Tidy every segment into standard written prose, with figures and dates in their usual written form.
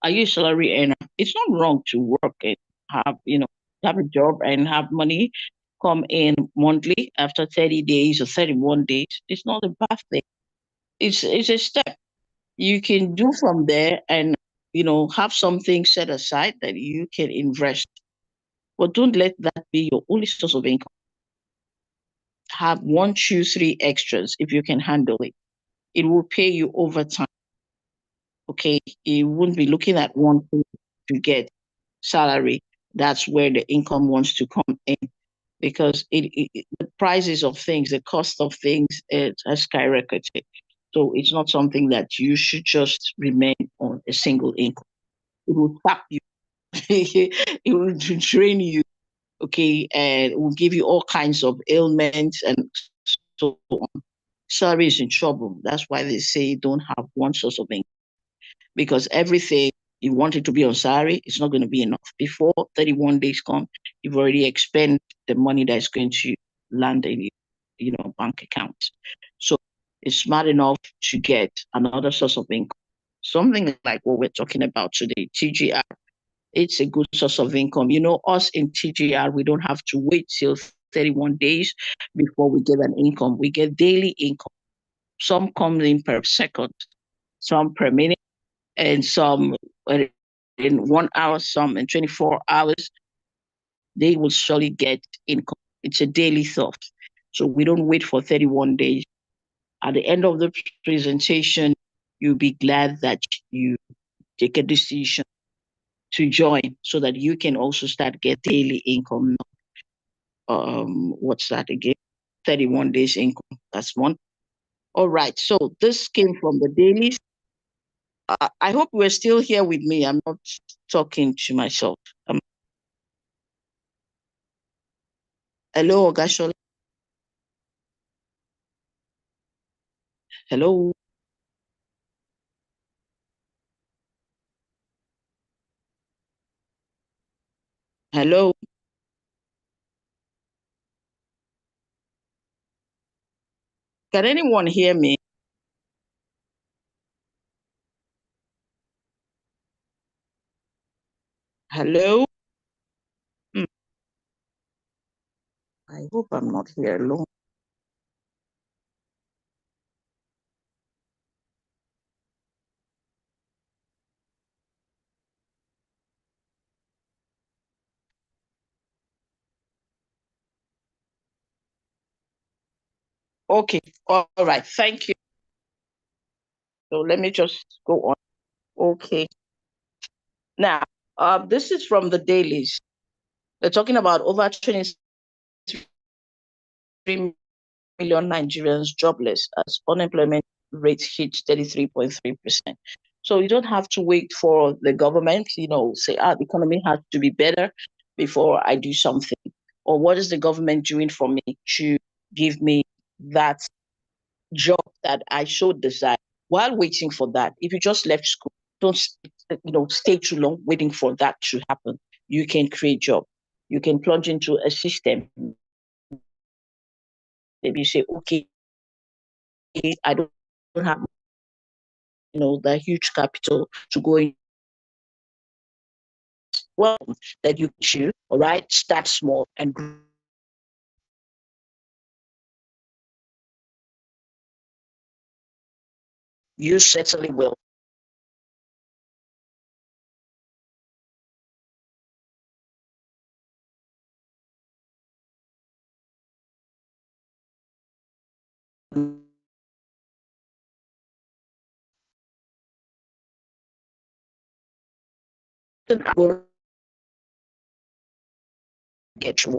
Are you a salary earner? It's not wrong to work and have, have a job and have money come in monthly after 30 days or 31 days. It's not a bad thing. It's a step you can do from there and have something set aside that you can invest. But don't let that be your only source of income. Have one, two, three extras if you can handle it. It will pay you over time. Okay. You wouldn't be looking at one thing to get salary. That's where the income wants to come in because the prices of things, the cost of things, it has skyrocketed. So it's not something that you should just remain on a single income. It will tap you. It will drain you. Okay, and it will give you all kinds of ailments and so on. Salary is in trouble. That's why they say don't have one source of income because everything you want it to be on salary, it's not going to be enough. Before 31 days come, you've already expended the money that's going to land in your bank account. So it's smart enough to get another source of income. Something like what we're talking about today, TGR. It's a good source of income. Us in TGR, we don't have to wait till 31 days before we get an income. We get daily income. Some come in per second, some per minute, and some in 1 hour, some in 24 hours. They will surely get income. It's a daily thought. So we don't wait for 31 days. At the end of the presentation, you'll be glad that you take a decision to join so that you can also start get daily income. What's that again? 31 days income. That's one. All right. So this came from the dailies. I hope we're still here with me. I'm not talking to myself. Hello, Ogashola. Hello. Hello. Can anyone hear me? Hello. Hmm, I hope I'm not here alone. Okay. All right. Thank you. So let me just go on. Okay. Now, this is from the dailies. They're talking about over 23 million Nigerians jobless as unemployment rate hit 33.3%. So you don't have to wait for the government, say, the economy has to be better before I do something. Or what is the government doing for me to give me that job that I showed desire? While waiting for that, if you just left school, don't stay too long waiting for that to happen. You can create job. You can plunge into a system. Maybe you say, okay, I don't have the huge capital to go in. Well, that you choose, all right, start small and you certainly will. Will get you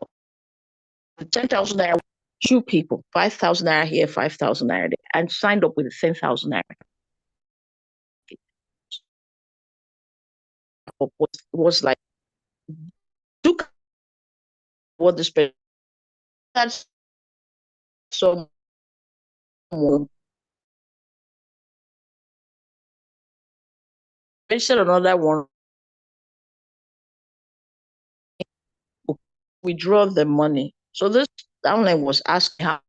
10,000 naira. Two people, 5,000 naira here, 5,000 naira there, and signed up with 10,000 naira. Was like, look what this person that's someone mentioned another one withdraw the money. So this downline was asking how,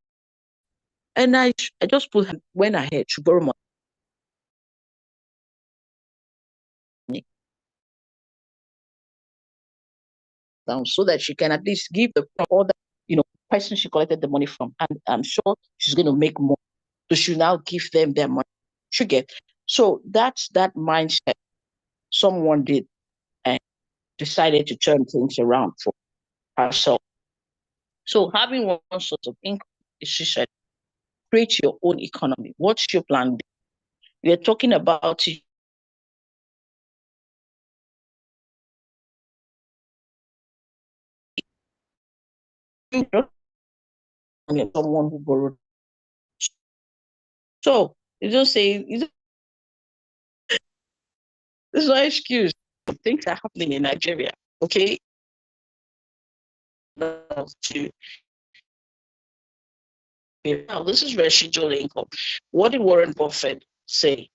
and I just went ahead to borrow money. down so that she can at least give the other, person she collected the money from. And I'm sure she's going to make more. So she now give them their money. She get. So that's that mindset someone did and decided to turn things around for herself. So having one source of income, is she said, create your own economy. What's your plan? We are talking about someone who borrowed. So you just say, there's no excuse. Things are happening in Nigeria. Okay. To now, this is residual income. What did Warren Buffett say?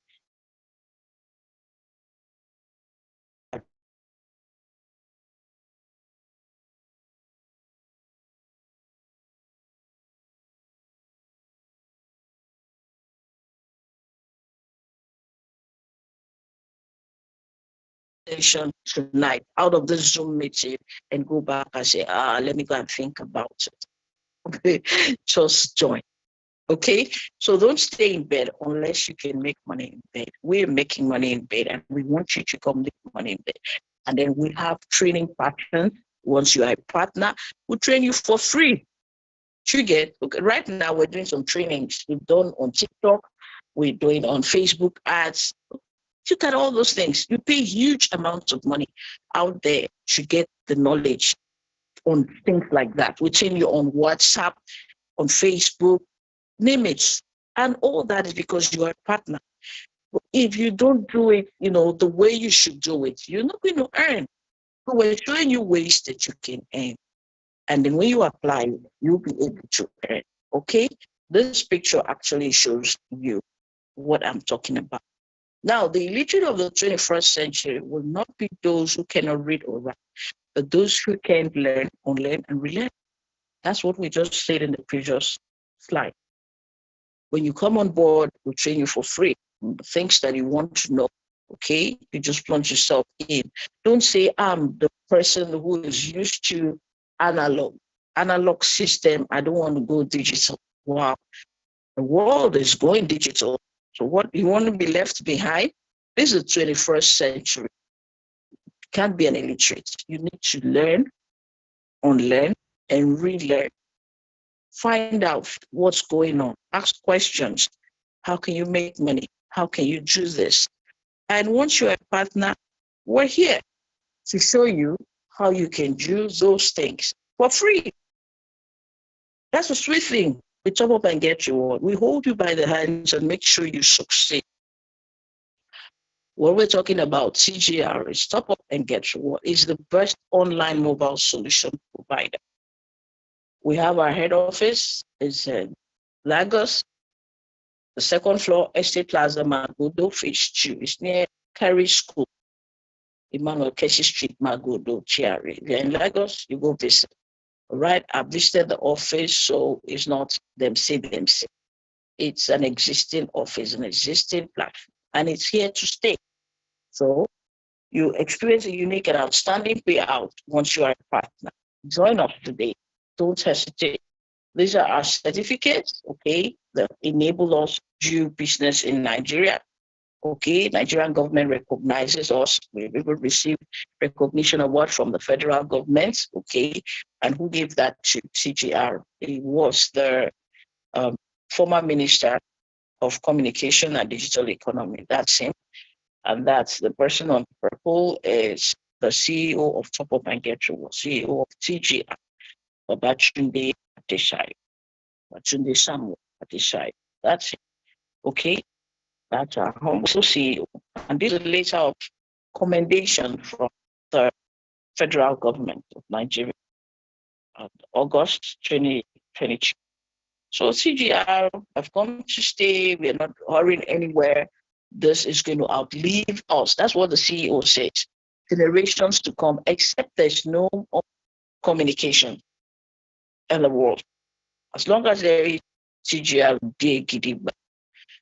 Tonight out of this Zoom meeting and go back and say, let me go and think about it. Just join. Okay, so don't stay in bed unless you can make money in bed. We're making money in bed and we want you to come make money in bed. And then we have training patterns. Once you are a partner, we'll train you for free. You get, okay, right now we're doing some trainings we've done on TikTok, we're doing on Facebook ads. Look at all those things. You pay huge amounts of money out there to get the knowledge on things like that. We train you on WhatsApp, on Facebook, name it. And all that is because you are a partner. But if you don't do it, the way you should do it, you're not going to earn. So we're showing you ways that you can earn. And then when you apply, you'll be able to earn. Okay? This picture actually shows you what I'm talking about. Now, the illiterate of the 21st century will not be those who cannot read or write, but those who can learn, unlearn, and relearn. That's what we just said in the previous slide. When you come on board, we'll train you for free. The things that you want to know, okay? You just plunge yourself in. Don't say, I'm the person who is used to analog system. I don't want to go digital. Wow. The world is going digital. So what, you want to be left behind? This is the 21st century. You can't be an illiterate. You need to learn, unlearn, and relearn. Find out what's going on. Ask questions. How can you make money? How can you do this? And once you're a partner, we're here to show you how you can do those things for free. That's a sweet thing. We top up and get reward. We hold you by the hands and make sure you succeed. What we're talking about, TGR, is top up and get reward. It's the best online mobile solution provider. We have our head office, it's in Lagos, the second floor, Estate Plaza, Magodo, Phase 2. It's near Carey School, Emmanuel Keshi Street, Magodo, GRA. If you're in Lagos, you go visit. All right, I've visited the office, so it's not them say. It's an existing office, an existing platform, and it's here to stay. So you experience a unique and outstanding payout once you are a partner. Join us today. Don't hesitate. These are our certificates, okay, that enable us to do business in Nigeria. Okay, Nigerian government recognizes us. We will receive recognition award from the federal government, okay, and who gave that to TGR? It was the former Minister of Communication and Digital Economy. That's him. And that's the person on purple is the CEO of Top Up and Get Reward, CEO of TGR, Babatunde Adesai. Babatunde Samuel Adesai. That's it. Okay. That's our humble CEO. And this is a letter of commendation from the federal government of Nigeria, August 2022. So TGR have come to stay. We're not hurrying anywhere. This is going to outlive us. That's what the CEO says. Generations to come, except there's no communication in the world. As long as there is TGR,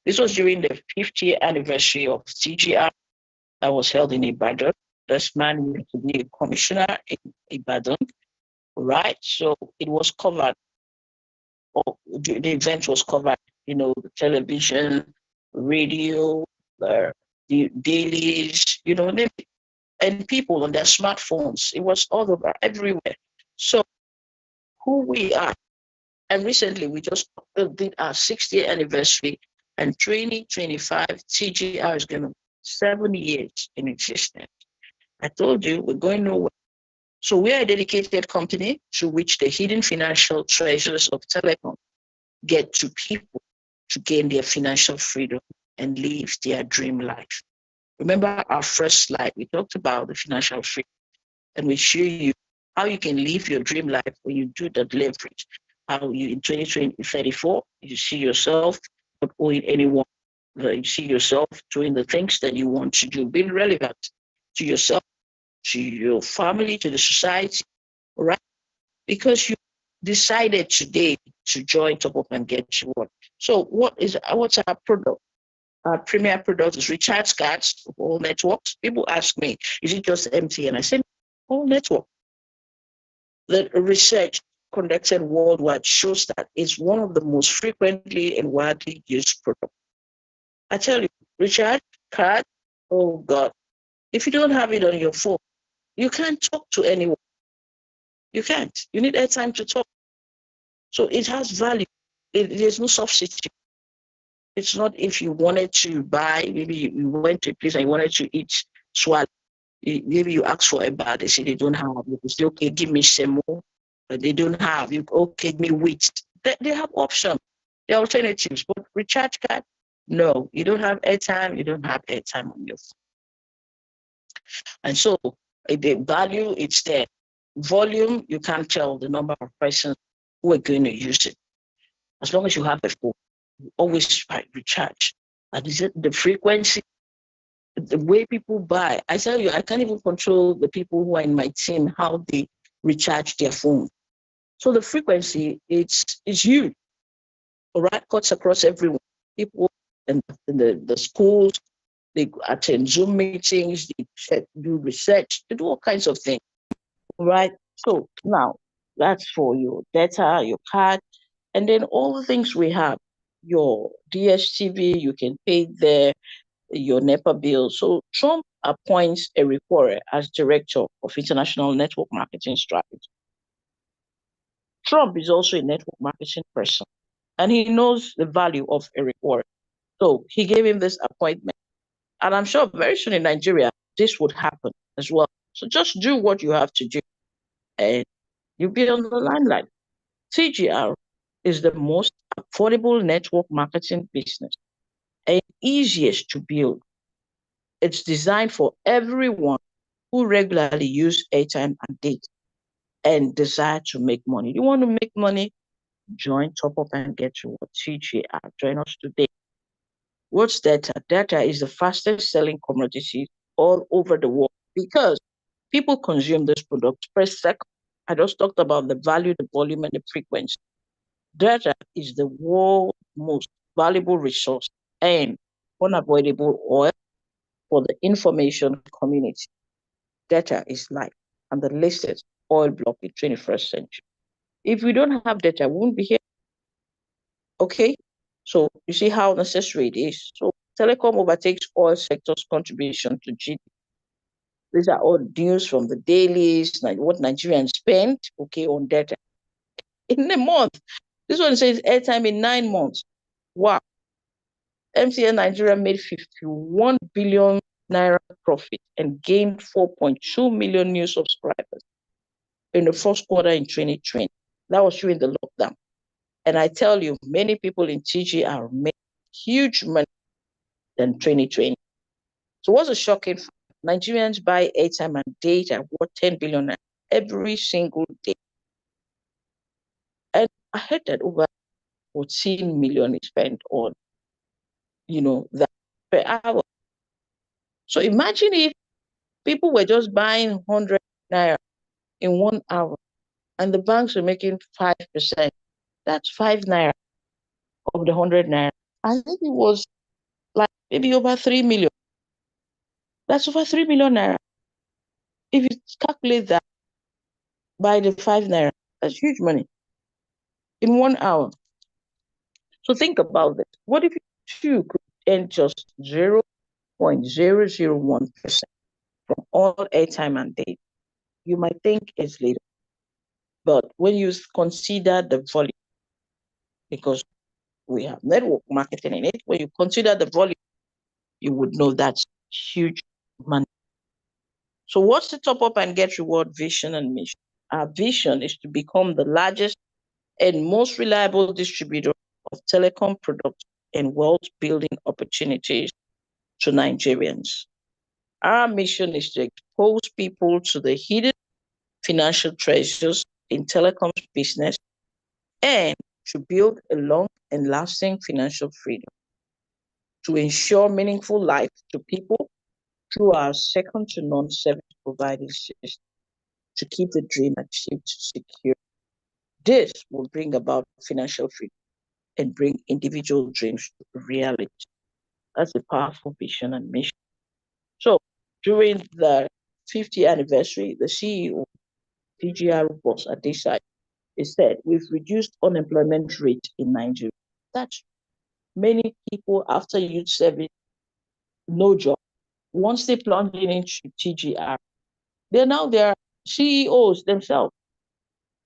this was during the 50th anniversary of TGR that was held in Ibadan. this man used to be a commissioner in Ibadan, right? So it was covered, or the event was covered, the television, radio, the dailies, and people on their smartphones. It was all over, everywhere. So who we are. And recently we just did our 60th anniversary, and 2025 TGR is going to be 7 years in existence. I told you we're going nowhere. So we are a dedicated company to which the hidden financial treasures of telecom get to people to gain their financial freedom and live their dream life. Remember our first slide, we talked about the financial freedom, and we show you how you can live your dream life when you do that leverage. How you in 2034, you see yourself not owing anyone. You see yourself doing the things that you want to do, being relevant to yourself, to your family, to the society, right? Because you decided today to join Top Up and Get Reward. So what's our product? Our premier product is recharge cards of all networks. People ask me, is it just MTN? I said, all network. The research conducted worldwide shows that it's one of the most frequently and widely used products. I tell you, recharge card, oh God, if you don't have it on your phone, you can't talk to anyone. You can't. You need airtime to talk. So it has value. There's no substitute. It's not if you wanted to buy, maybe you went to a place and you wanted to eat swallow. Maybe you ask for a bar, they say they don't have. You say, okay, give me some more. But they don't have. You okay, give me wheat. They have options. There are alternatives. But recharge card, no, you don't have airtime, you don't have airtime on your phone. And so the value, it's there. Volume, you can't tell the number of persons who are going to use it. As long as you have a phone, you always recharge. And is it the frequency, the way people buy? I tell you, I can't even control the people who are in my team, how they recharge their phone. So the frequency, it's huge. All right, cuts across everyone. People in the schools, they attend Zoom meetings, they do research, they do all kinds of things. Right. So now that's for your data, your card, and then all the things we have, your DSTV, you can pay there, your NEPA bill. So Trump appoints Eric Worre as director of international network marketing strategy. Trump is also a network marketing person, and he knows the value of Eric Worre. So he gave him this appointment. And I'm sure very soon in Nigeria, this would happen as well. So just do what you have to do, and you'll be on the limelight. TGR is the most affordable network marketing business and easiest to build. It's designed for everyone who regularly use airtime and data and desire to make money. You want to make money? Join Top Up and Get Reward TGR. Join us today. What's data? Data is the fastest selling commodity all over the world because people consume this product per second. I just talked about the value, the volume, and the frequency. Data is the world's most valuable resource and unavoidable oil for the information community. Data is life, and the latest oil block in 21st century. If we don't have data, we won't be here. Okay? So you see how necessary it is. So telecom overtakes oil sector's contribution to GDP. These are all news from the dailies, like what Nigerians spend, okay, on data in a month. This one says airtime in 9 months. Wow. MTN Nigeria made 51 billion naira profit and gained 4.2 million new subscribers in the first quarter in 2020. That was during the lockdown. And I tell you, many people in TGR made huge money than 2020. So what's a shocking fact? Nigerians buy airtime and data worth 10 billion every single day. And I heard that over 14 million is spent on, that per hour. So imagine if people were just buying 100 naira in 1 hour and the banks were making 5%. That's 5 naira of the 100 naira. I think it was like maybe over 3 million. That's over 3 million naira. If you calculate that by the 5 naira, that's huge money in 1 hour. So think about this. What if you could earn just 0.001% from all airtime and data? You might think it's little, but when you consider the volume, because we have network marketing in it, when you consider the volume, you would know that's huge money. So what's the top up and get reward vision and mission? Our vision is to become the largest and most reliable distributor of telecom products and wealth building opportunities to Nigerians. Our mission is to expose people to the hidden financial treasures in telecoms business and to build a long and lasting financial freedom, to ensure meaningful life to people through our second to none service providing system, to keep the dream achieved secure. This will bring about financial freedom and bring individual dreams to reality. That's a powerful vision and mission. So during the 50th anniversary, the CEO, TGR boss at this side, he said, we've reduced unemployment rate in Nigeria. That's many people after youth service, no job. Once they plunge into TGR, they're now their CEOs themselves.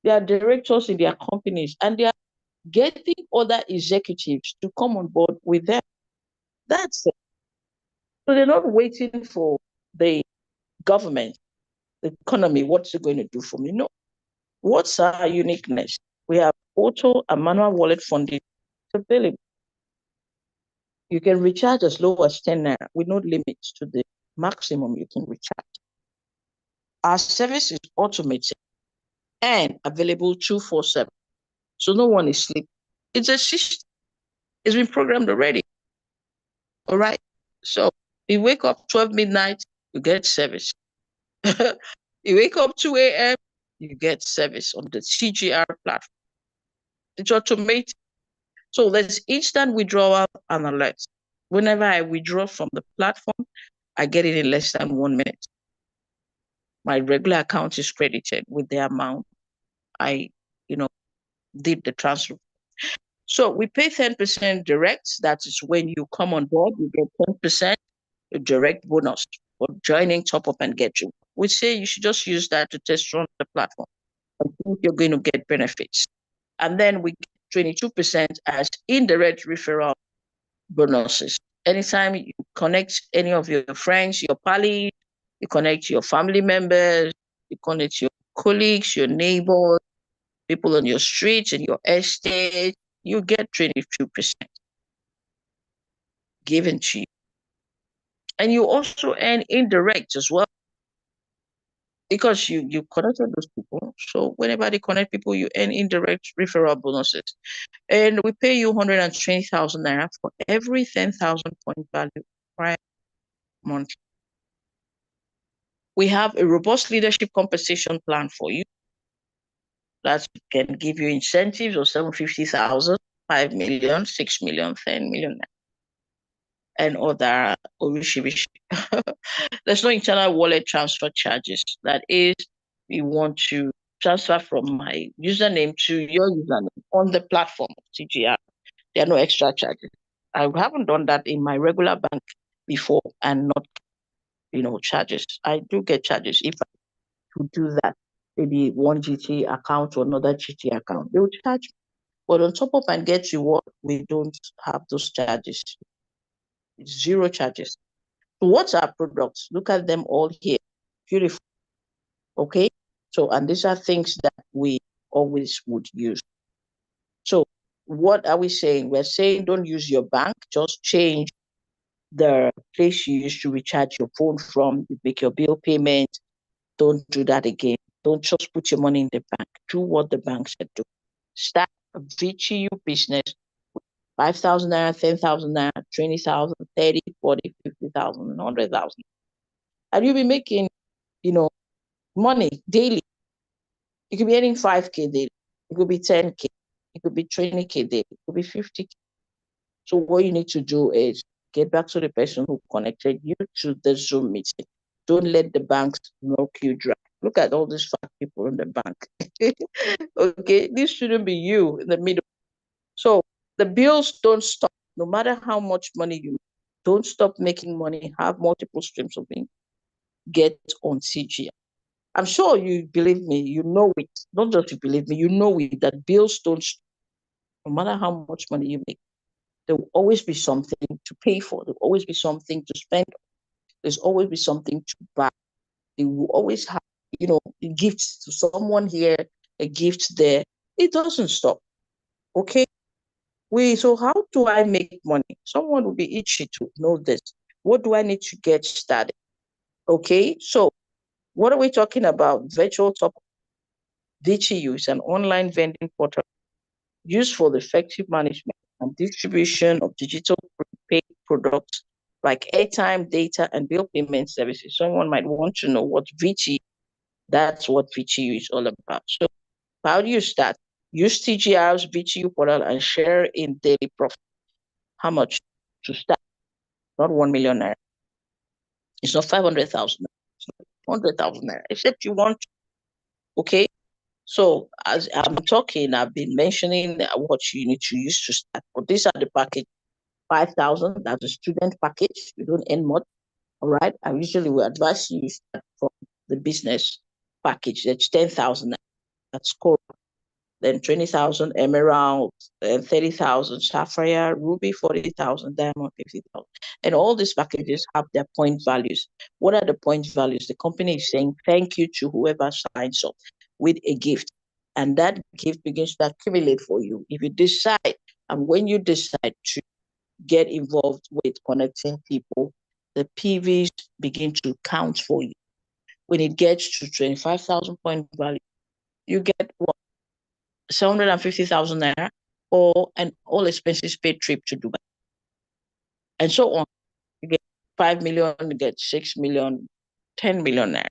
They are directors in their companies and they are getting other executives to come on board with them. That's it. So they're not waiting for the government, the economy, what's it going to do for me? No. What's our uniqueness? We have auto and manual wallet funding available. You can recharge as low as 10 naira with no limits to the maximum you can recharge. Our service is automated and available 247. So no one is sleeping. It's a system. It's been programmed already. All right. So you wake up 12 midnight, you get service. You wake up 2 a.m., you get service on the TGR platform. It's automated. So there's instant withdrawal and alerts. Whenever I withdraw from the platform, I get it in less than 1 minute. My regular account is credited with the amount I, did the transfer. So we pay 10% direct. That is when you come on board, you get 10% direct bonus for joining Top Up and Get You. We say you should just use that to test run the platform. I think you're going to get benefits. And then we get 22% as indirect referral bonuses. Anytime you connect any of your friends, your pally, you connect your family members, you connect your colleagues, your neighbors, people on your streets and your estate, you get 22% given to you. And you also earn indirect as well because you connected those people. So whenever they connect people, you earn indirect referral bonuses. And we pay you 120,000 naira for every 10,000 point value per month. We have a robust leadership compensation plan for you that can give you incentives of 750,000, 5 million, 6 million, 10 million, and other orishibishi. There's no internal wallet transfer charges. That is, you want to transfer from my username to your username on the platform of TGR. There are no extra charges. I haven't done that in my regular bank before and not, charges. I do get charges if I could do that. Maybe one GT account or another GT account. They will charge me. But on Top Up and Get Reward, we don't have those charges. It's zero charges. So what's our products? Look at them all here. Beautiful. Okay. So, and these are things that we always would use. So what are we saying? We're saying don't use your bank, just change the place you used to recharge your phone from, you make your bill payment. Don't do that again. Don't just put your money in the bank. Do what the bank said do. Start a VTU business with 5,000 naira, 10,000 naira, 20,000, 30, 40, 50,000, 100,000. And you'll be making, money daily. You could be earning 5K daily. It could be 10K. It could be 20K daily. It could be 50K. So what you need to do is get back to the person who connected you to the Zoom meeting. Don't let the banks milk you dry. Look at all these fat people in the bank. Okay, this shouldn't be you in the middle. So the bills don't stop, no matter how much money you make. Don't stop making money. Have multiple streams of income. Get on CGI. I'm sure you believe me. You know it. Not just you believe me. You know it that bills don't stop, no matter how much money you make. There will always be something to pay for. There will always be something to spend. There's always be something to buy. They will always have, gifts to someone here, a gift there. It doesn't stop. Okay. So how do I make money? Someone will be itchy to know this. What do I need to get started? Okay. So what are we talking about? Virtual top DTU is an online vending portal used for the effective management and distribution of digital prepaid products like airtime, data, and bill payment services. Someone might want to know what VTU. That's what VTU is all about. So how do you start? Use TGR's VTU portal and share in daily profit. How much to start? Not 1 million naira. It's not 500,000. It's not 100,000 naira. Except you want to. Okay. So as I'm talking, I've been mentioning what you need to use to start. But these are the package. 5,000. That's a student package. You don't earn much. All right. I usually will advise you start from the business package. That's 10,000. That's core. Then 20,000 emerald, and 30,000 sapphire, ruby 40,000, diamond 50,000. And all these packages have their point values. What are the point values? The company is saying thank you to whoever signs up with a gift. And that gift begins to accumulate for you. If you decide, and when you decide to get involved with connecting people, the PVs begin to count for you. When it gets to 25,000 point value, you get what? 750,000 naira or an all expenses paid trip to Dubai. And so on. You get 5 million, you get 6 million, 10 million naira.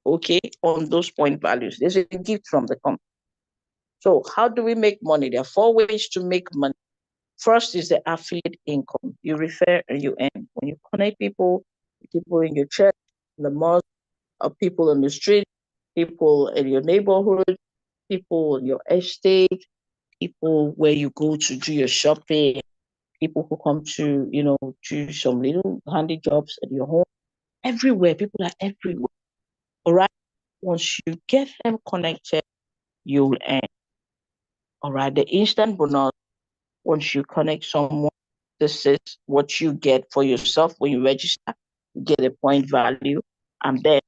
Okay, on those point values. There's a gift from the company. So, how do we make money? There are four ways to make money. First is the affiliate income. You refer and you earn. When you connect people in your church, in the mosque, or people on the street, people in your neighborhood, people in your estate, people where you go to do your shopping, people who come to, do some little handy jobs at your home. Everywhere, people are everywhere. All right. Once you get them connected, you'll earn. All right. The instant bonus, once you connect someone, this is what you get for yourself when you register. You get a point value, and then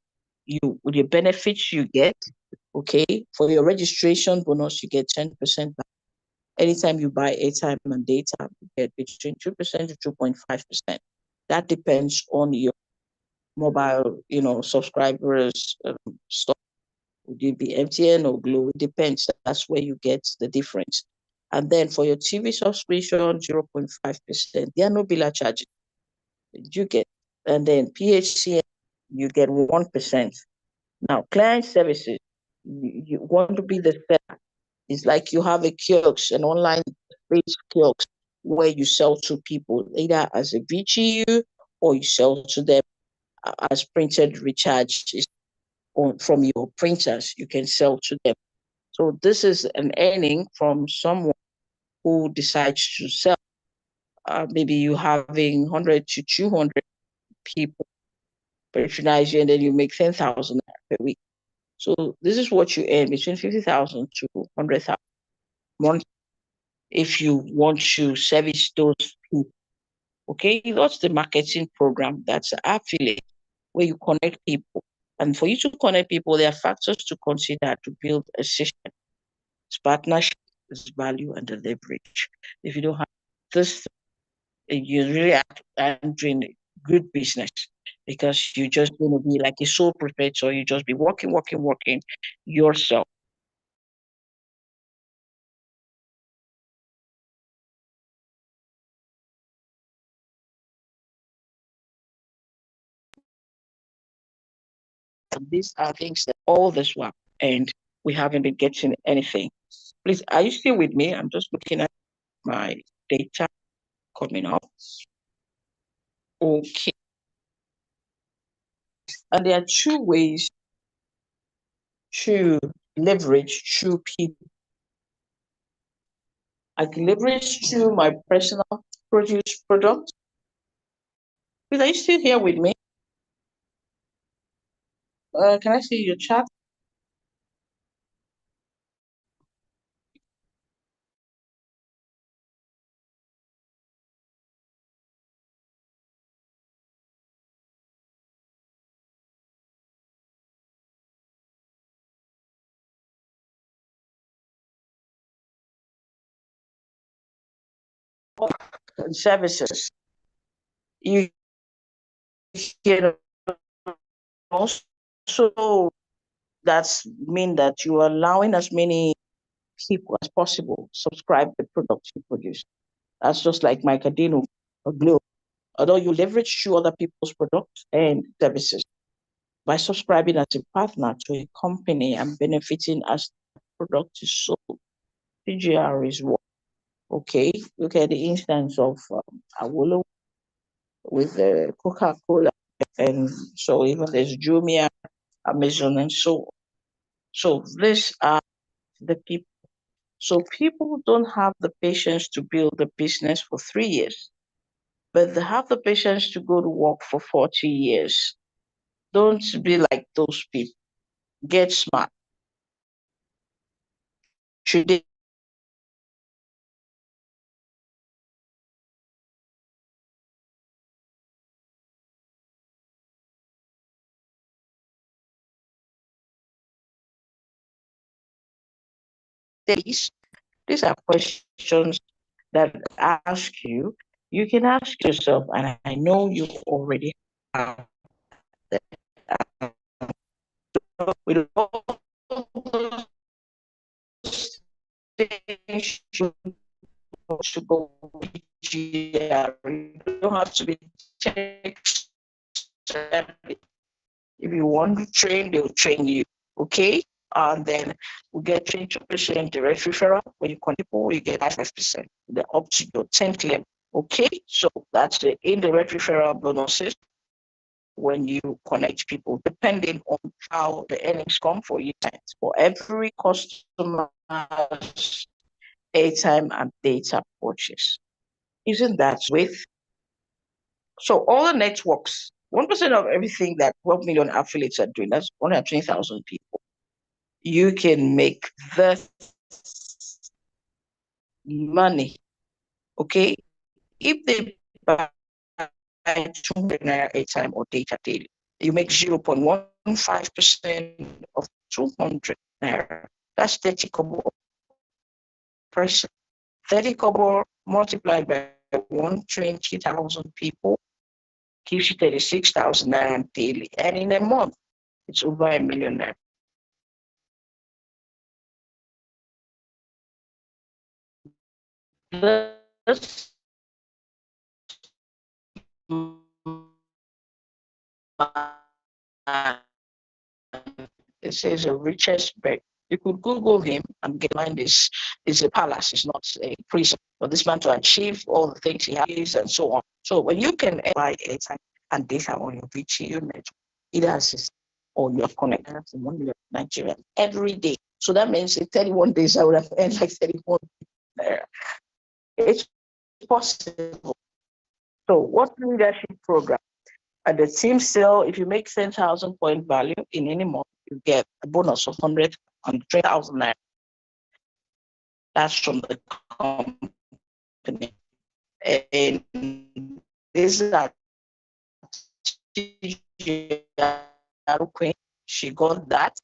with the benefits you get, okay, for your registration bonus, you get 10% back. Anytime you buy airtime and data, you get between 2% to 2.5%. That depends on your mobile, subscribers stuff. Would it be MTN or Glo? It depends. That's where you get the difference. And then for your TV subscription, 0.5%. There are no biller charges. You get. And then PHCN, you get 1%. Now, client services, you want to be the seller. It's like you have a kiosk, an online based kiosk where you sell to people, either as a VGU or you sell to them as printed recharges from your printers. You can sell to them. So this is an earning from someone who decides to sell. Maybe you having 100 to 200 people patronize you, and then you make 10,000 per week. So this is what you earn between 50,000 to 100,000 month if you want to service those people. Okay, that's the marketing program. That's affiliate where you connect people. And for you to connect people, there are factors to consider to build a system. It's partnership, it's value, and the leverage. If you don't have this, you really are doing good business because you're just going to be like a sole proprietor. You just be working yourself. And these are things that all this while, and we haven't been getting anything. Please, are you still with me? I'm just looking at my data coming up. Okay. And there are two ways to leverage through people. I can leverage through my personal produce product. Are you still here with me? Can I see your chat? Services. You can also that's mean that you are allowing as many people as possible subscribe the products you produce. That's just like Micadino or Glow. Although you leverage through other people's products and services by subscribing as a partner to a company and benefiting as the product is sold. PGR is what? Okay, look at the instance of Awolo with the Coca-Cola, and so even there's Jumia, Amazon, and so on. So these are the people. So people don't have the patience to build a business for 3 years, but they have the patience to go to work for 40 years. Don't be like those people. Get smart. Should they these are questions that I ask you. You can ask yourself, and I know you already have that. With all those things, you to go GR. You don't have to be tech savvy. If you want to train, they'll train you. Okay? And then we get 22% direct referral. When you connect people, you get 5%. They're up to your 10th level. Okay? So that's the indirect referral bonuses when you connect people, depending on how the earnings come for you. For every customer's airtime and data purchase. Isn't that with so all the networks, 1% of everything that 12 million affiliates are doing, that's 120,000 people. You can make the money, okay? If they buy 200 naira airtime or data daily, you make 0.15% of 200 naira. That's 30 kobo person. 30 kobo multiplied by 120,000 people gives you 36,000 naira daily. And in a month, it's over a million naira. This man, it says the richest bed. You could Google him and get mind is a palace, it's not a prison. For this man to achieve all the things he has and so on. So when you can buy airtime and data on your VTU network, either as or you're connected to 1 million Nigerians every day. So that means in 31 days I would have earned like 31 there. It's possible. So what leadership program? At the team sale, if you make 10,000 point value in any month, you get a bonus of 103,000 naira. That's from the company. And this is a queen. She got that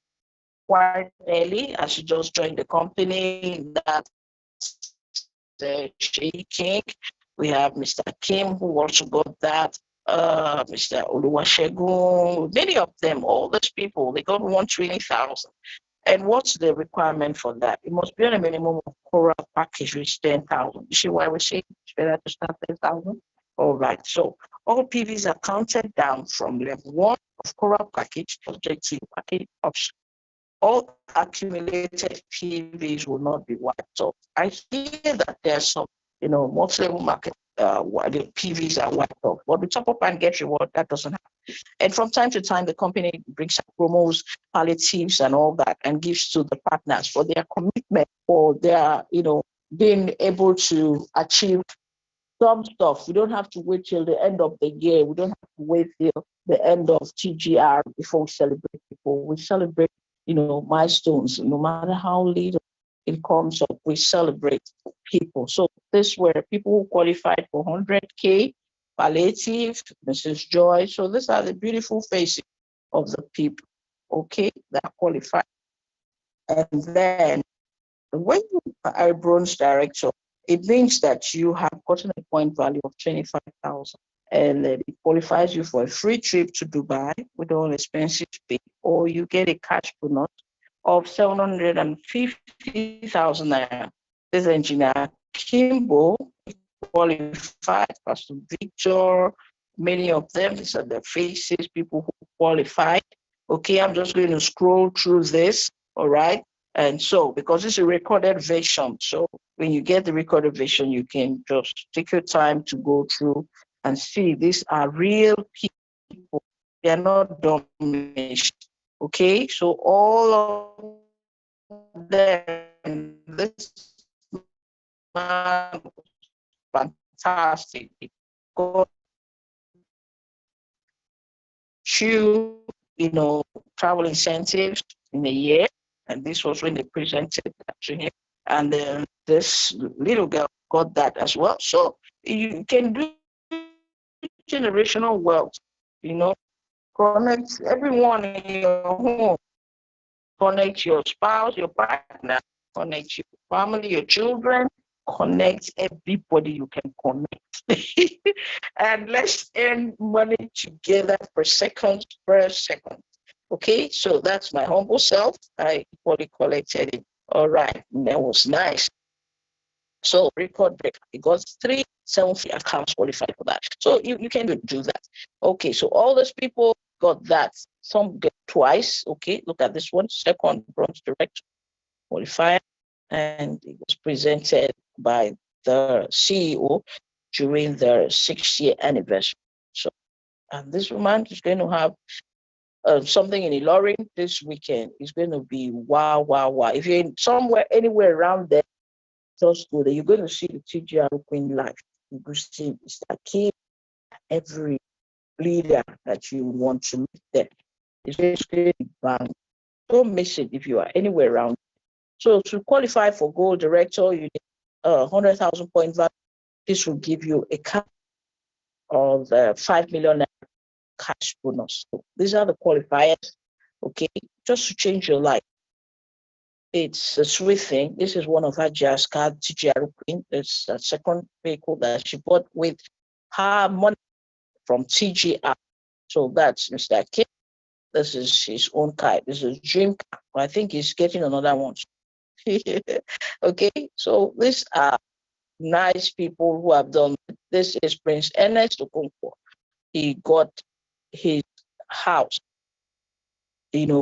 quite early as she just joined the company. That's Shay King. We have Mr. Kim who also got that. Mr. Oluwasegun, many of them, all those people, they got 120,000. And what's the requirement for that? It must be on a minimum of Quora package, which is 10,000. You see why we say it's better to start 10,000? All right. So all PVs are counted down from level 1 of Quora package, objective package option. All accumulated PVs will not be wiped off. I hear that there's some, multi-level market the PVs are wiped off. But the top up and get reward, that doesn't happen. And from time to time, the company brings up promos, palliatives, and all that, and gives to the partners for their commitment, for their, being able to achieve some stuff. We don't have to wait till the end of the year. We don't have to wait till the end of TGR before we celebrate people. We celebrate, milestones, no matter how little it comes up, we celebrate people. So this were people who qualified for 100K, palliative, Mrs. Joy. So these are the beautiful faces of the people, okay, that qualified. And then when you are a bronze director, it means that you have gotten a point value of 25,000, and it qualifies you for a free trip to Dubai with all expenses paid, or you get a cash bonus of 750,000 naira. This engineer Kimbo qualified, Pastor Victor, many of them, these are the faces, people who qualified. Okay, I'm just going to scroll through this, all right? And so, because it's a recorded version, so when you get the recorded version, you can just take your time to go through and see these are real people. They are not dummies. Okay, so all of them, this man was fantastic. God, travel incentives in a year, and this was when they presented that to him. And this little girl got that as well. So you can do generational wealth, connect everyone in your home, connect your spouse, your partner, connect your family, your children, connect everybody you can connect. And let's earn money together per second. Okay, so that's my humble self. I equally collected it. All right, that was nice. So record break, it got 370 accounts qualified for that. So you can do that. Okay, so all those people got that. Some get twice. Okay, look at this one, second bronze director qualifier, and it was presented by the CEO during their 6-year anniversary. So, and this woman is going to have something in Ilorin this weekend. It's going to be wow, wow, wow. If you're in somewhere, anywhere around there, just go there. You're going to see the TGR Queen live. You will see Mr. Kim, every leader that you want to meet there. It's going to be bang. Don't miss it if you are anywhere around. So to qualify for gold director, you need 100,000 point value. This will give you a cap of 5 million cash bonus. So these are the qualifiers, okay, just to change your life. It's a sweet thing. This is one of her jazz card, TGR Queen. It's a second vehicle that she bought with her money from TGR. So that's Mr. Kim. This is his own car. This is Dream car. I think he's getting another one. Okay, so these are nice people who have done. This is Prince Ernest Okonkwo. He got his house,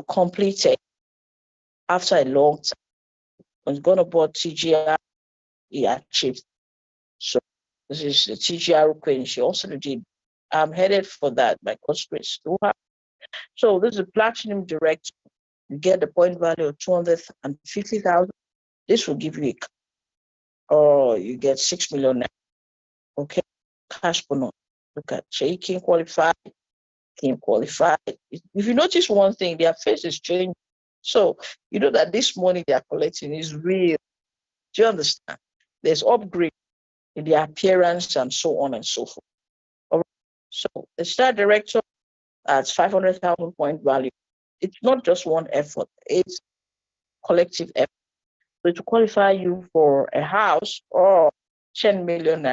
completed after a long time. He's gonna board TGR, he achieved. So this is the TGR Queen. She also did. I'm headed for that by God's grace. So this is a platinum director. You get the point value of 250,000. This will give you you get 6 million. Okay, cash bonus. Look at Kim qualified. If you notice one thing, their face is changing. So you know that this money they are collecting is real. Do you understand? There's upgrade in their appearance and so on and so forth. All right. So the star director at 500,000 point value. It's not just one effort, it's collective effort. So to qualify you for a house or 10 million.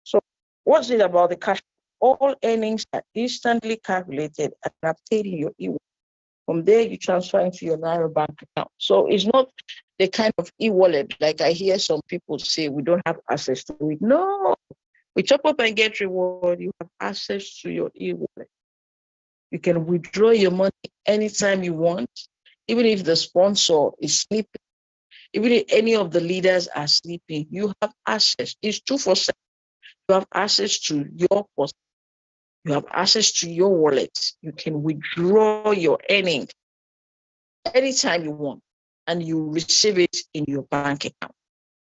So what's it about the cash? All earnings are instantly calculated and are paid in your e-wallet. From there, you transfer into your Naira bank account. So it's not the kind of e-wallet like I hear some people say we don't have access to it. No, we Chop Up and Get Reward, you have access to your e-wallet. You can withdraw your money anytime you want, even if the sponsor is sleeping, even if any of the leaders are sleeping, you have access. It's 247. You have access to your post. You have access to your wallet. You can withdraw your earnings anytime you want, and you receive it in your bank account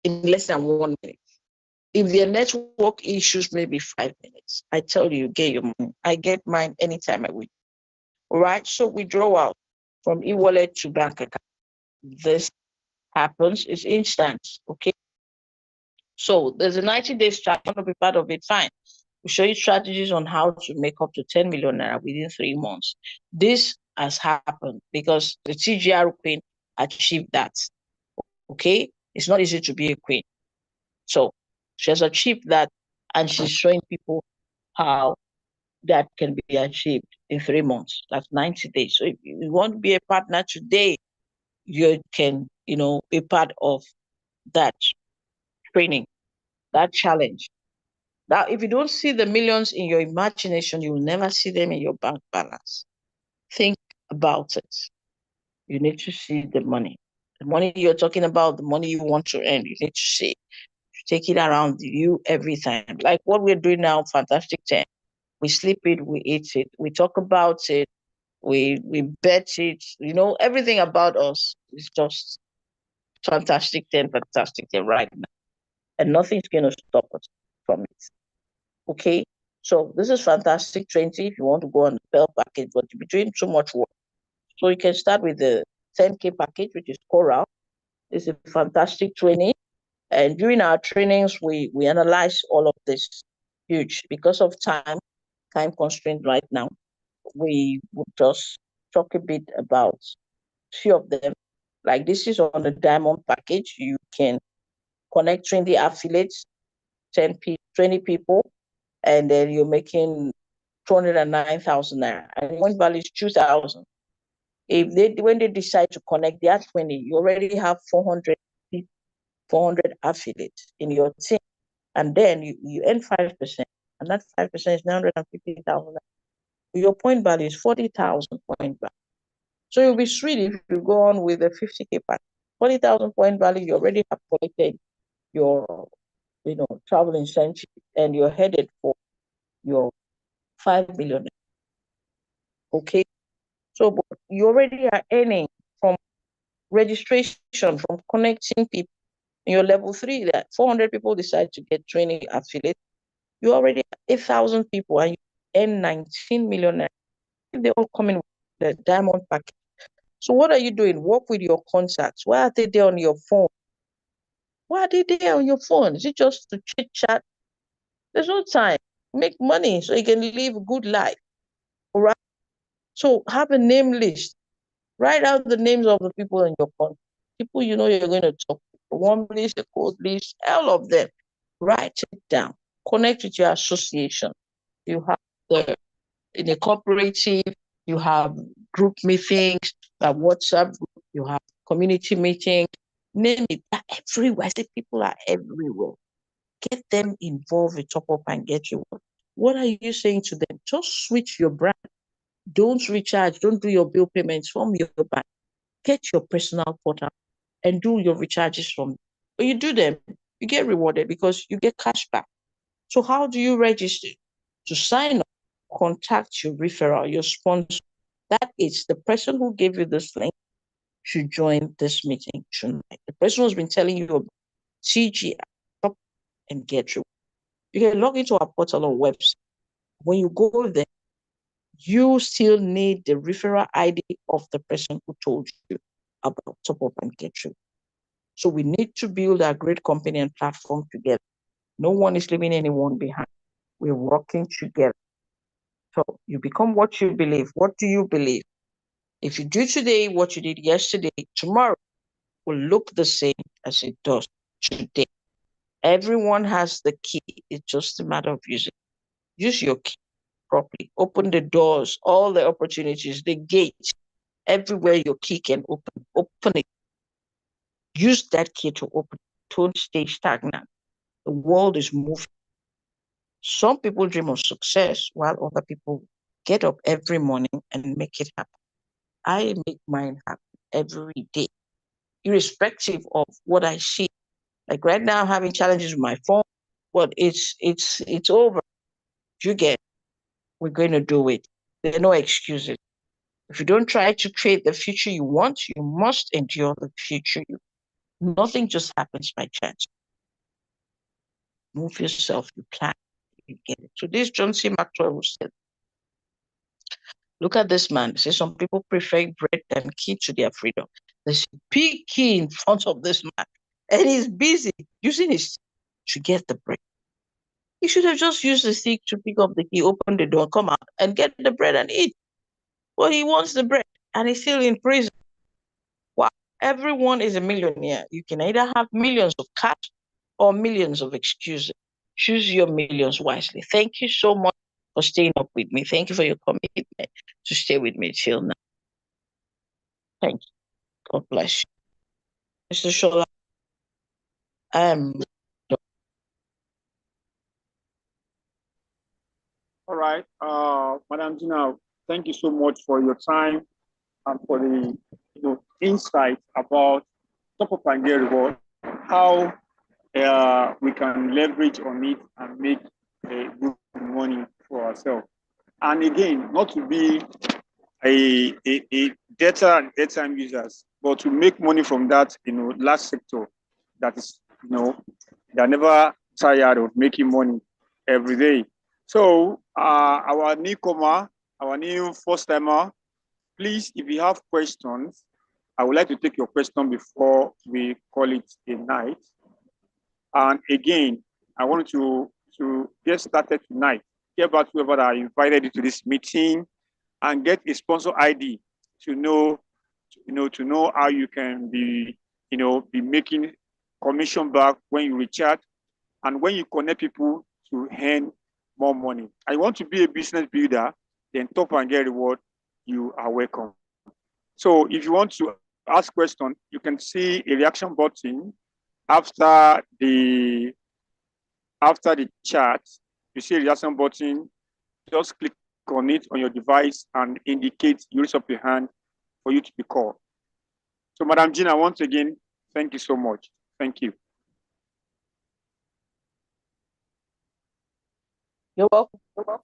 in less than 1 minute. If their network issues, maybe 5 minutes. I tell you, get your money. I get mine anytime I wish. All right. So withdraw out from e-wallet to bank account. This happens. It's instant. Okay. So there's a 90-day strategy. Want to be part of it? Fine. We show you strategies on how to make up to 10 million naira within 3 months. This has happened because the TGR queen achieved that. Okay. It's not easy to be a queen. So she has achieved that, and she's showing people how that can be achieved in 3 months. That's 90 days. So if you want to be a partner today, you can, be part of that training, that challenge. Now, if you don't see the millions in your imagination, you will never see them in your bank balance. Think about it. You need to see the money. The money you're talking about, the money you want to earn, you need to see. Take it around you every time. Like what we're doing now, Fantastic 10. We sleep it, we eat it, we talk about it, we bet it, everything about us is just fantastic 10 right now. And nothing's gonna stop us from it. Okay. So this is Fantastic 20 if you want to go on the Pearl package, but you'll be doing too much work. So you can start with the 10K package, which is Coral. It's a fantastic training. And during our trainings, we analyze all of this huge because of time constraint right now. We would just talk a bit about a few of them. Like this is on the diamond package. You can connect 20 affiliates, 20 people, and then you're making 209,000 naira. And one value is 2,000. When they decide to connect their 20, you already have 400 affiliates in your team. And then you earn 5%. And that 5% is 950,000. Your point value is 40,000 point value. So you'll be sweet if you go on with a 50K pack. 40,000 point value, you already have collected your, travel incentive, and you're headed for your 5 million. Okay. So you already are earning from registration, from connecting people. In your level 3, that 400 people decide to get training affiliate. You already have 8,000 people and you earn 19 million. They all come in with the diamond package. So what are you doing? Work with your contacts. Why are they there on your phone? Why are they there on your phone? Is it just to chit chat? There's no time. Make money so you can live a good life. All right. So have a name list. Write out the names of the people in your contact. People you know you're going to talk to. A warm list, a cold list, all of them. Write it down. Connect with your association. You have in a cooperative, you have group meetings, a WhatsApp group, you have community meetings, name it. They're everywhere. I say people are everywhere. Get them involved with Top Up and Get Reward. What are you saying to them? Just switch your brand. Don't recharge. Don't do your bill payments from your bank. Get your personal portal and do your recharges from. When you do them, you get rewarded because you get cash back. So how do you register? To sign up, contact your referral, your sponsor. That is the person who gave you this link should join this meeting tonight. The person who's been telling you about TGR and Get Reward. You can log into our portal or website. When you go there, you still need the referral ID of the person who told you about Top Up and Get Reward. So we need to build a great company and platform together. No one is leaving anyone behind. We're working together. So you become what you believe. What do you believe? If you do today what you did yesterday, tomorrow will look the same as it does today. Everyone has the key. It's just a matter of using. Use your key properly. Open the doors, all the opportunities, the gates, everywhere your key can open. Open it. Use that key to open. Don't stay stagnant. The world is moving. Some people dream of success while other people get up every morning and make it happen. I make mine happen every day, irrespective of what I see. Like right now, I'm having challenges with my phone, but it's over. You get we're going to do it. There are no excuses. If you don't try to create the future you want, you must endure the future you want. Nothing just happens by chance. Move yourself, you plan, you get it. So this John C. Maxwell said, look at this man. Say some people prefer bread than key to their freedom. There's a big key in front of this man, and he's busy using his to get the bread. He should have just used the stick to pick up the key, open the door, come out, and get the bread and eat. Well, he wants the bread, and he's still in prison. Wow. Everyone is a millionaire. You can either have millions of cash or millions of excuses. Choose your millions wisely. Thank you so much for staying up with me. Thank you for your commitment to stay with me till now. Thank you. God bless you. Mr. Shola, All right. Madam Gina, thank you so much for your time and for the insight about top up and get reward, how we can leverage on it and make good money for ourselves. And again, not to be a data and airtime users, but to make money from that, last sector that is, they're never tired of making money every day. So our newcomer, our new first timer, please, if you have questions, I would like to take your question before we call it a night. And again, I want to get started tonight. Get back to whoever I invited you to this meeting and get a sponsor ID to know, to know how you can be, be making commission back when you recharge and when you connect people to earn more money. I want to be a business builder, then top and get reward, you are welcome. So if you want to ask questions, you can see a reaction button after the chat. You see a reaction button, just click on it on your device and indicate, you raise up your hand for you to be called. So Madam Gina, once again, thank you so much. Thank you. You're welcome. You're welcome.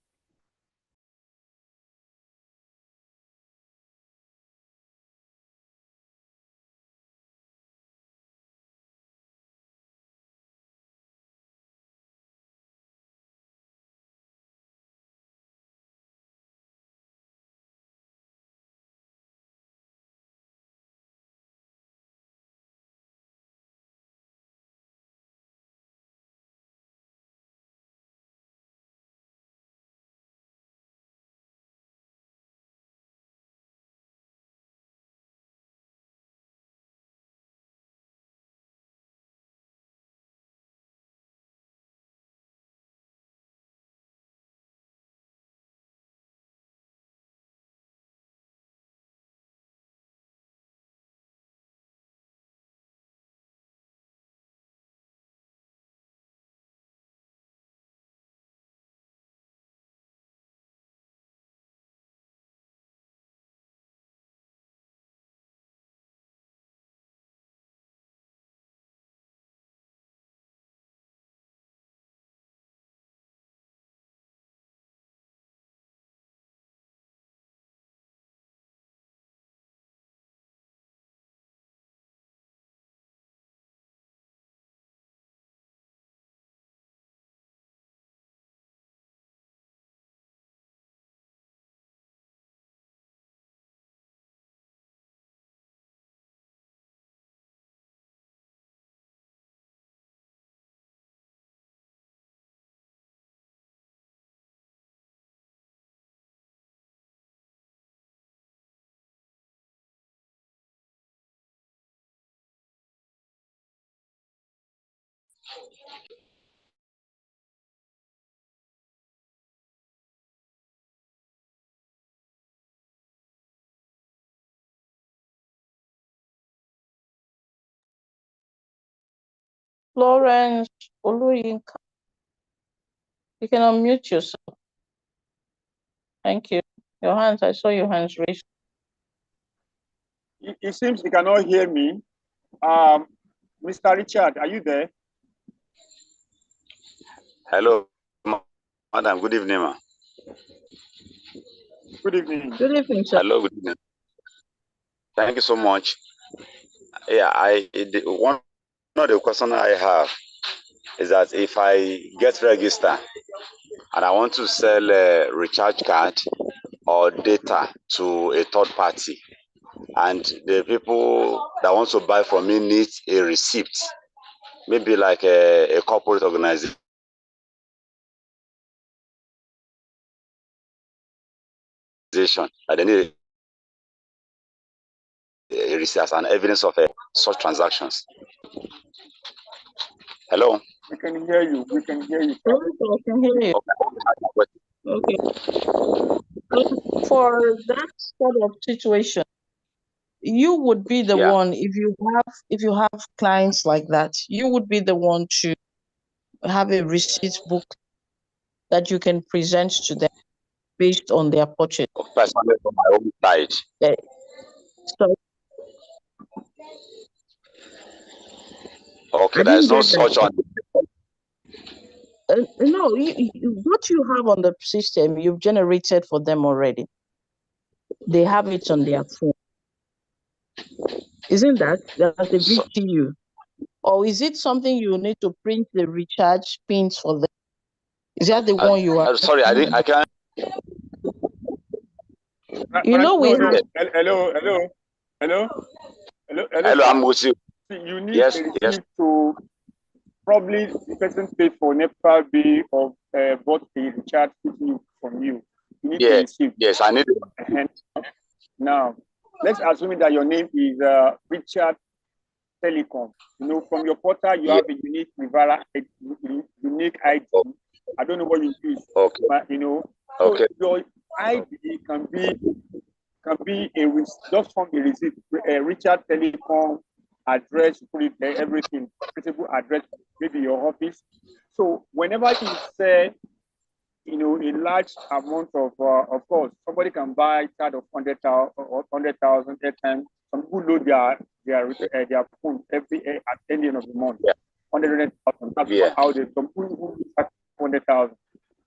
Florence Oluyinka, you can unmute yourself. Thank you. Your hands, I saw your hands raised. It seems you cannot hear me. Mr. Richard, are you there? Hello, madam. Good evening, ma. Good evening. Good evening, sir. Hello, good evening. Thank you so much. Yeah, one of the questions I have is that if I get registered and I want to sell a recharge card or data to a third party, and the people that want to buy from me need a receipt, maybe like a corporate organization that they need a receipt as an evidence of such transactions. Hello? We can hear you. We can hear you. I can hear you. Okay. For that sort of situation, you would be the one, if you have clients like that, you would be the one to have a receipt book that you can present to them based on their purchase. Personally, from my own side. Yeah. So, okay, there's no such on. No, what you have on the system, you've generated for them already. They have it on their phone. Isn't that a big to you? Or is it something you need to print the recharge pins for them? Is that the one you are? Sorry, I can't. You know, we have. Hello, I'm with you. You need a receipt to probably the person paid for NEPA bill or bought a recharge from you. You need a receipt. Yes, I need it. Now, let's assume that your name is Richard Telecom. You know, from your portal, you have a unique unique ID. I don't know what you use, but you know, so your ID can be just from a receipt, Richard Telecom address, put it there, everything, principal address, maybe your office. So whenever you say, you know, a large amount of course, somebody can buy a card of 100,000 or 100,000 airtime. Some people load their phone every at the end of the month. 100,000. That's how they some people 100,000.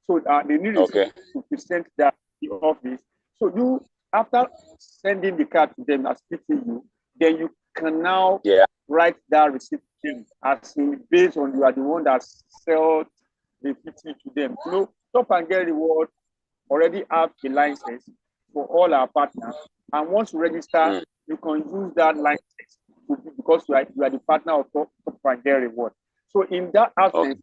So they need to present that in the office. So you, after sending the card to them as PTU, then you can now write that receipt in as in based on you are the one that sells the PT to them. You know, Top and Get Reward already have a license for all our partners, and once you register, you can use that license because you are the partner of Top and Get Reward. So in that aspect,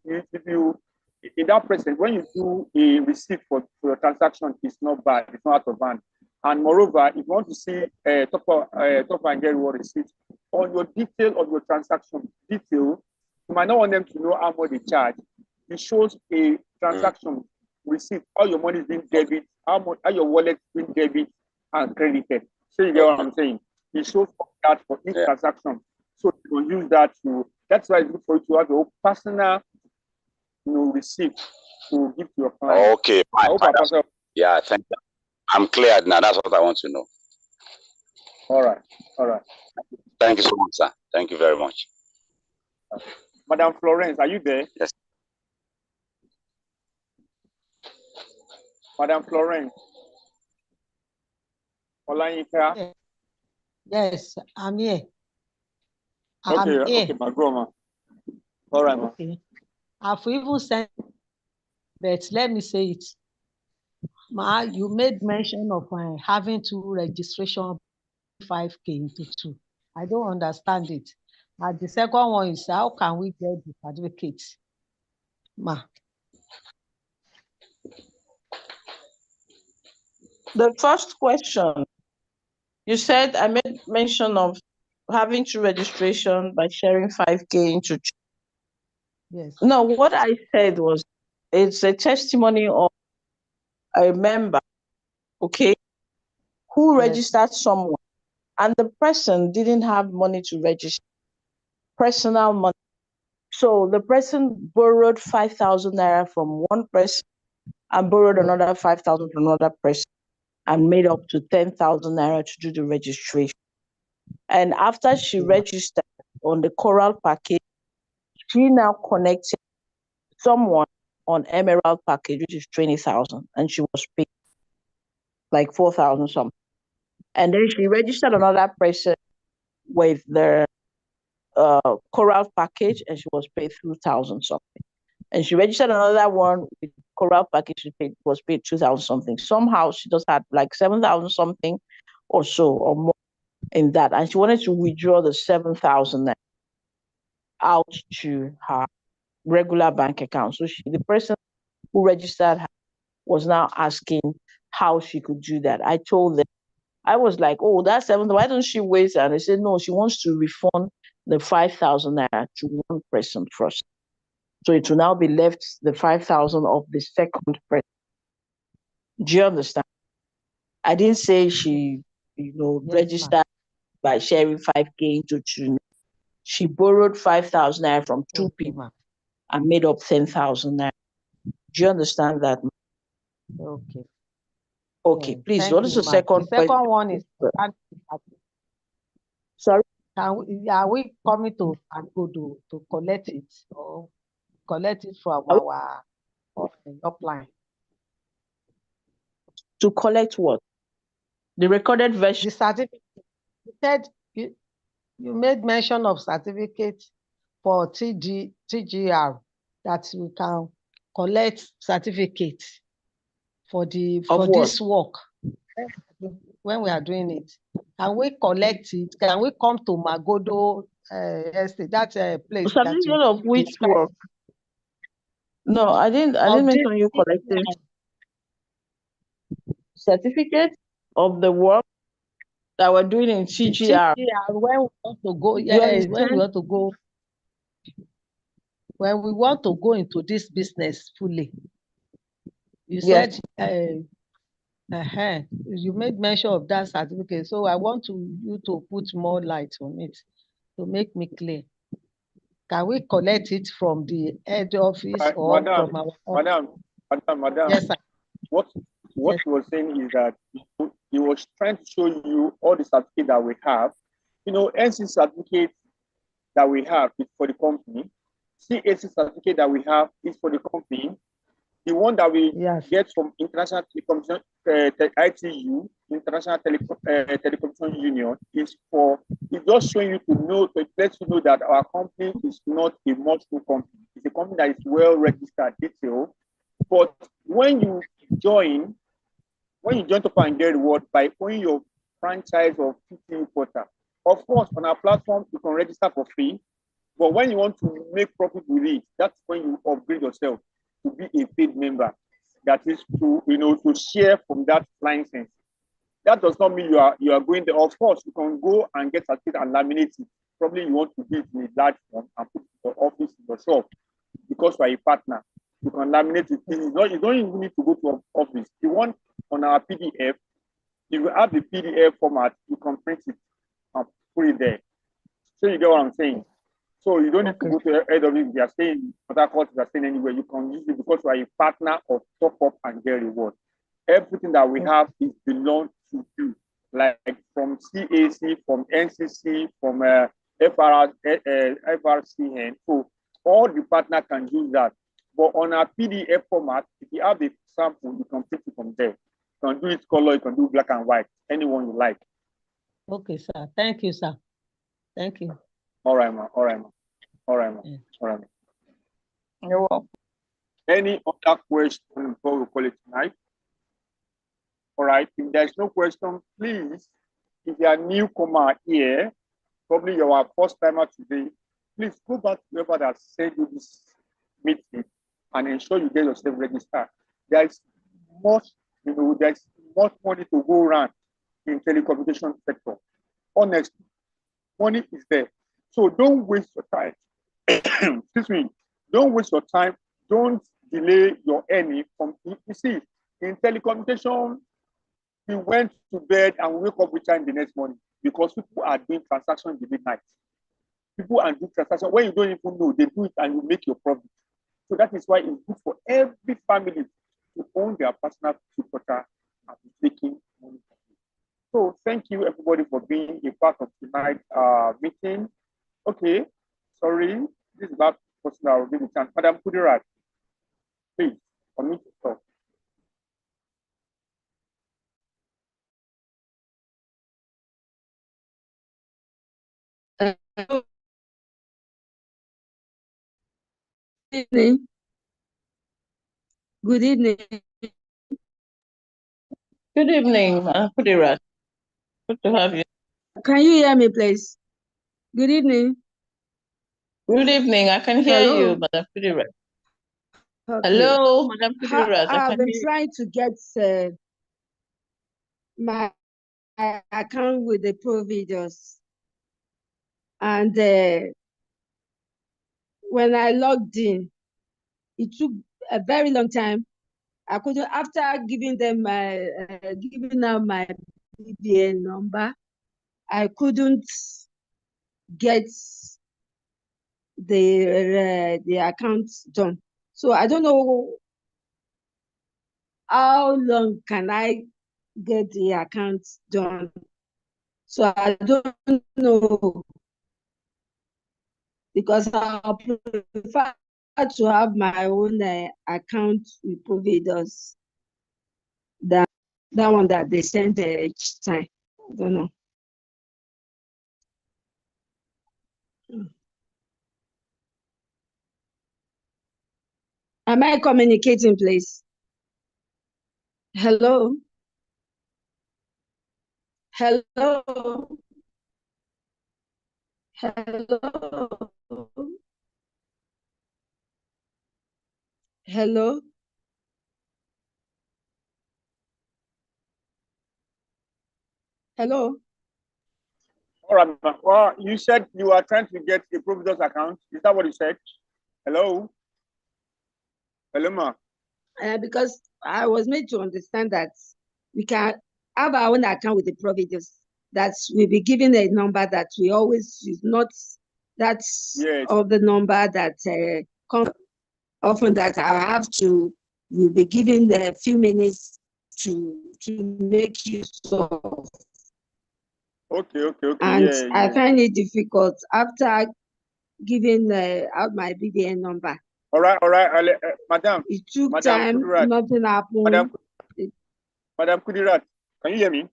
in that present, when you do a receipt for your transaction, it's not bad, it's not out of hand. And moreover, if you want to see Top and Get Reward receipt on your detail of your transaction detail, you might not want them to know how much they charge. It shows a transaction receipt, all your money is being debit, how your wallet is being debit and credited. So you get what I'm saying? It shows that for each transaction. So you can use that to. That's why it's good for you to have your personal, receipt to give to your client. Okay, fine. Yeah, thank you. I'm clear now. That's what I want to know. All right. Thank you so much, sir. Thank you very much. Madam Florence, are you there? Yes. Madam Florence. Olayinka. Yes, I'm here. Okay, my grandma. All right, ma. Okay. I've even sent, but let me say it. Ma, you made mention of having to registration 5K into 2. I don't understand it. And the second one is how can we get the certificate? Ma. The first question, you said I made mention of having to registration by sharing 5K into 2. Yes. No, what I said was it's a testimony of a member, okay, who registered someone and the person didn't have money to register, personal money. So the person borrowed 5,000 naira from one person and borrowed another 5,000 from another person and made up to 10,000 naira to do the registration. And after she registered on the Coral package, she now connected someone on Emerald package, which is 20,000, and she was paid like 4,000 something. And then she registered another person with the Coral package, and she was paid 2,000 something. And she registered another one with Coral package, was paid 2,000 something. Somehow she just had like 7,000 something or so or more in that, and she wanted to withdraw the 7,000 out to her regular bank account. So the person who registered her was now asking how she could do that. I told them, I was like, oh, that's 7,000. Why don't she wait? And they said, no, she wants to refund the 5,000 naira to one person first. So it will now be left the 5,000 of the second person. Do you understand? I didn't say she, Yes, registered by sharing 5K into two. She borrowed 5,000 naira from two people and made up 10,000 naira. Do you understand that? Okay. Okay, Yeah. please. Thank What is you, the ma'am. second The second question? one is, Sorry? are we coming to Agodo to collect it or collect it from Are our upline? To collect what? The recorded version. The certificate. You said you made mention of certificate for TGR that we can collect certificate for Of what? this work when we are doing it. Can we collect it? Can we come to Magodo estate? That's a place that Certificate of which describe work? No, I didn't of this mention you collecting certificate of the work that we're doing in TGR. when we want to go, You when we want to go into this business fully. You Yes. said you made mention of that certificate, so I want you to put more light on it to make me clear. Can we collect it from the head office or Madam, from our office? Madam. Yes, sir. What Yes. he was saying is that he was trying to show you all the certificates that we have. NC certificate that we have is for the company. CAC certificate that we have is for the company. The one that we get from International Telecommunication ITU, International Telecommunication Union, is for, it's just showing you to know, it lets you know that our company is not a multiple company. It's a company that is well registered, detailed. But when you join Top and Get Reward by owning your franchise of PTU Portal, of course, on our platform, you can register for free. But when you want to make profit with it, that's when you upgrade yourself to be a paid member. That is to share from that license. That does not mean you are going there. Of course, you can go and get certificate and laminate it. Probably you want to do it in a large form and put it in your office, in your shop, because you are a partner. You can laminate it. You don't even need to go to office. You want on our PDF, if you have the PDF format, you can print it and put it there. So you get what I'm saying? So you don't need to go to head office. If you are staying in Port Harcourt, if you are staying anywhere, you can use it because you are a partner of Top Up and Get Reward. Everything that we have is belongs to you, like from CAC, from NCC, from FRCN. So all the partner can use that. But on our PDF format, if you have the sample, you can print it from there. You can do it color, you can do black and white, anyone you like. Okay, sir. Thank you, sir. Thank you. All right, ma. All right, ma. All right, ma. All right, ma. You're welcome. Any other question before we call it tonight? All right. If there's no question, please, if you are newcomer here, probably you're our first timer today, please go back to whoever that sent you this meeting and ensure you get yourself registered. There's much, there's much money to go around in telecommunication sector. Honestly, money is there. So don't waste your time. Excuse me. Don't waste your time. Don't delay your earning from, you see, in telecommunication, we went to bed and we wake up with time the next morning because people are doing transactions in the midnight. People are doing transactions when you don't even know, they do it and you make your profit. So that is why it's good for every family to own their personal portal and be taking money. So thank you everybody for being a part of tonight's meeting. Okay, sorry, this is not personal. I will give you a chance. Madam Kudirat. Please, unmute yourself. Good evening. Good evening. Good evening, Kudirat. Good to have you. Can you hear me, please? Good evening. Good evening. I can hear Hello. you, Madam Kudirat. Okay. Hello, Madam Kudirat. I I've can been hear you. trying to get my account with the providers, and when I logged in, it took a very long time. I couldn't, after giving them giving out my BVN number, I couldn't get the account done. So I don't know how long can I get the account done. So I don't know, because I prefer to have my own account with providers than that one that they send each time. I don't know. Am I communicating, please? Hello? Hello? Hello? Hello? Hello? All right, ma'am. Well, you said you are trying to get a provider's account. Is that what you said? Hello? Hello, ma. Because I was made to understand that we can have our own account with the providers, that we'll be given a number that we always use, not that's Yes. of the number that comes often, that I have to, you'll be given a few minutes to make use of. Okay. And Yeah, I yeah. find it difficult after giving out my BVN number. All right. Madam. It took Madam time, Kudirat. nothing happened. Madam Kudirat, can you hear me?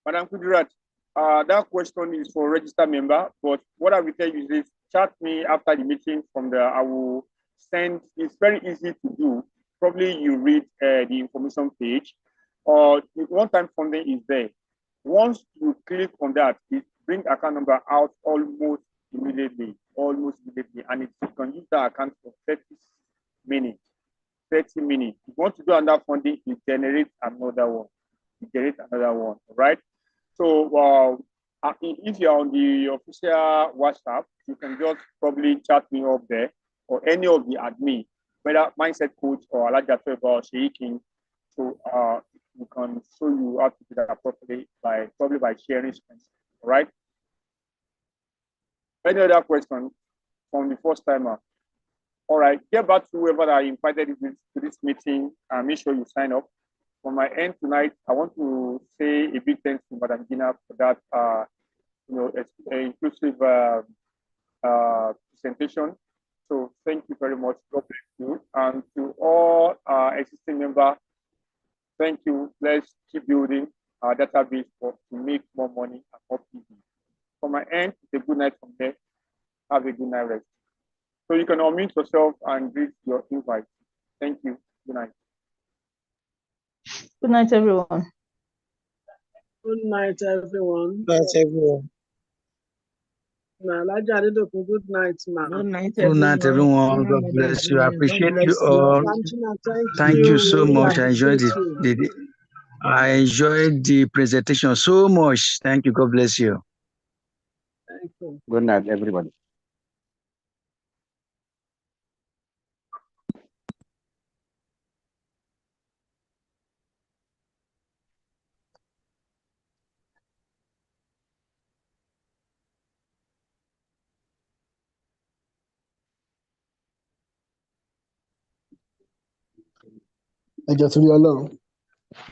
Madam Kudirat, that question is for registered member, but what I will tell you is this: chat me after the meeting from there. I will send, it's very easy to do. Probably you read the information page, or one-time funding is there. Once you click on that, it brings account number out almost immediately, and you can use that account for 30 minutes. 30 minutes. If you want to do another funding, you generate another one. Right? So if you're on the official WhatsApp, you can just probably chat me up there, or any of the admin, whether Mindset Coach or Alaja Trevor or Sheikin. So we can show you how to do that properly by sharing screens. All right? Any other question from the first timer? All right, get back to whoever that invited you to this meeting and make sure you sign up. From my end tonight, I want to say a big thanks to Madam Gina for that inclusive presentation. So thank you very much. God bless you. And to all existing members, thank you. Let's keep building our database to make more money and more people. From my end, it's a good night from there. Have a good night rest. So you can unmute yourself and read your invite. Thank you. Good night. Good night, everyone. Good night, everyone. Good night, everyone. Good night, ma'am. Good night, Good night, everyone. God bless you. I appreciate you all. Thank you so much. I enjoyed I enjoyed the presentation so much. Thank you. God bless you. Thank you. Good night, everybody. Ẹ jọ̀ọ́ torí Ọlọ́run,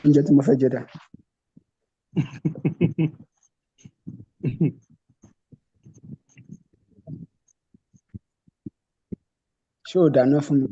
oúnjẹ tí mo fẹ́ jẹ dà. ṣé ò dáná fún mi.